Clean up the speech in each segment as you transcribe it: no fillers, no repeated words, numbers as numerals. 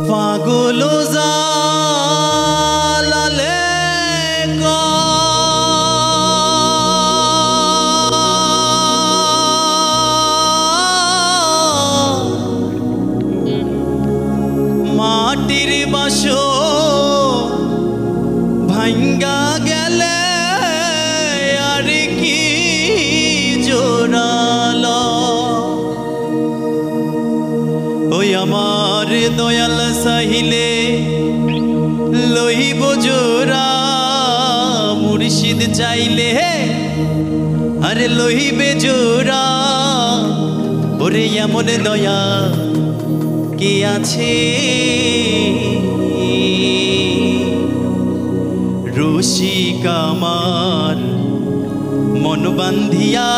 পাগল জালালে মাটির বাসন ভাঙ্গা গেলে আর কি জোড়ালো ওই আমার দয়াল সাহিলে লইব জোড়া মুর্শিদ চাইলে আরে লইবে জোড়া ওরে এমন দয়া কে আছে রসিক আমার মন বান্ধিয়া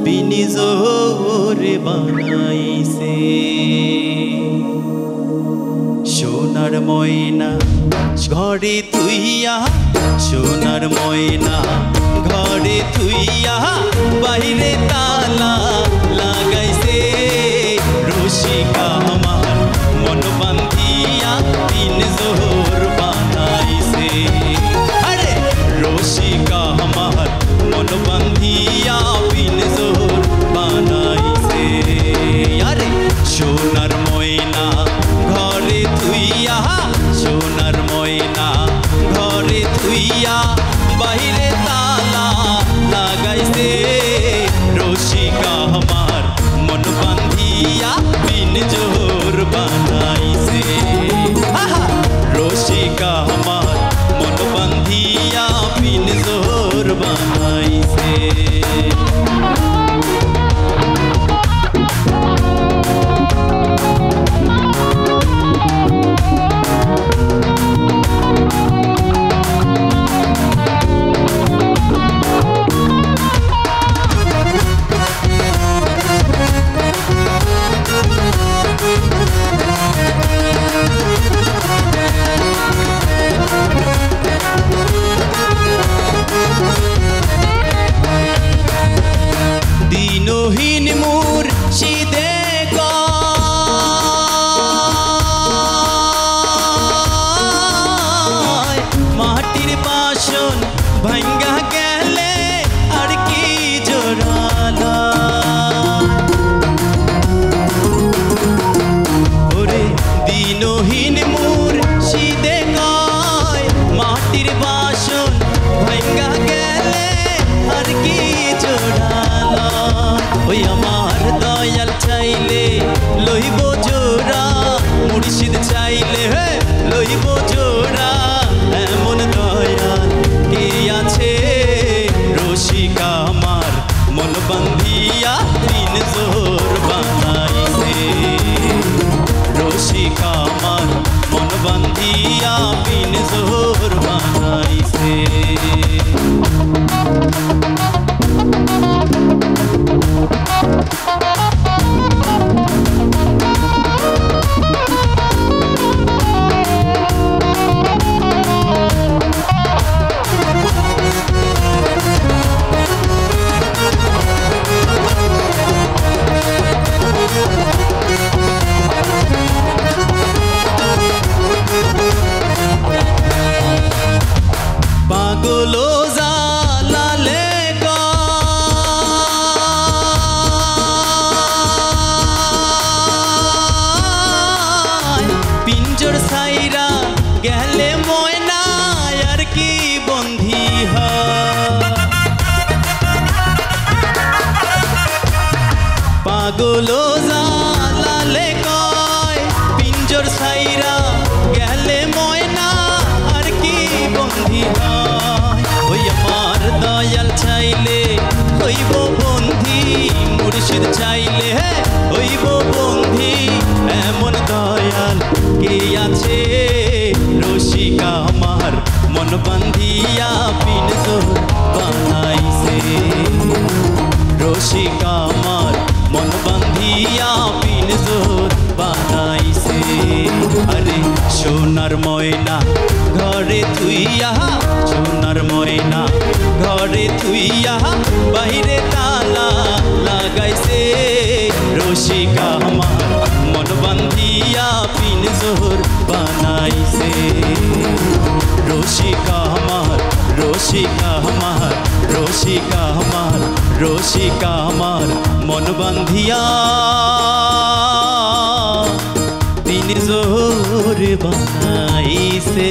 বিনিজোর বানাইছে সোনার ময়না ঘরে তুইয়া সোনার ময়না ঘরে তুইয়া বাইরে তালা লাগাইছে রসিক আমার মন বান্ধিয়া বিনিজোর বানাইছে আরে রসিক আমার মন বান্ধিয়া বিনিজোর বানাইছে আরে সোনার ময়না ঘরে তুইয়া সোনার ময়না ঘরে তুইয়া বাইরে তালা লাগাইছে রসিক আমার মন বান্ধিয়া বিনিজোর বানাইছে রসিক আমার মন বান্ধিয়া বিনিজোর বানাইছে দিনহীন মুর্শিদে গায় মাটির বাসন ভাঙ্গা গেলে আর কি জোড়ালা ওরে দিনহীন মুর্শিদে গায় মাটির বাসন ভাঙ্গা গেলে আর কি জোড়ালা ওই আমার দয়াল চাইলে লইব জোড়া মুর্শিদ চাইলে লইব জোড়া এমন দয়াল কে আছে রসিক আমার মন বান্ধিয়া বিনিজোর বানাইছে রসিক আমার মন বান্ধিয়া বিনিজোর বানাইছে পাগল জালালে পিঞ্জর সাইরা গেলে ময়না আর কি বন্ধি পাগল জালালে কয় পিঞ্জর সাইরা গেলে ময়না আর কি বন্ধি ওই আমার দয়াল চাইলে হইব বন্ধি মুর্শিদ চাইলে হইব বন্ধি এমন দয়াল কে আছে রসিক আমার মন বান্ধিয়া বিনিজোর বানাইছে রসিক আমার মন বান্ধিয়া বিনিজোর বানাইছে আরে সোনার ময়না ঘরে তুইয়া সোনার ময়না ঘরে তুইয়া বাইরে তালা লাগাইছে রসিক আমার মন বান্ধিয়া পিনজোর বানাইছে রসিকা আমার রসিকা আমার রসিকা আমার রসিকা আমার মন বান্ধিয়া পিনজোর বানাইছে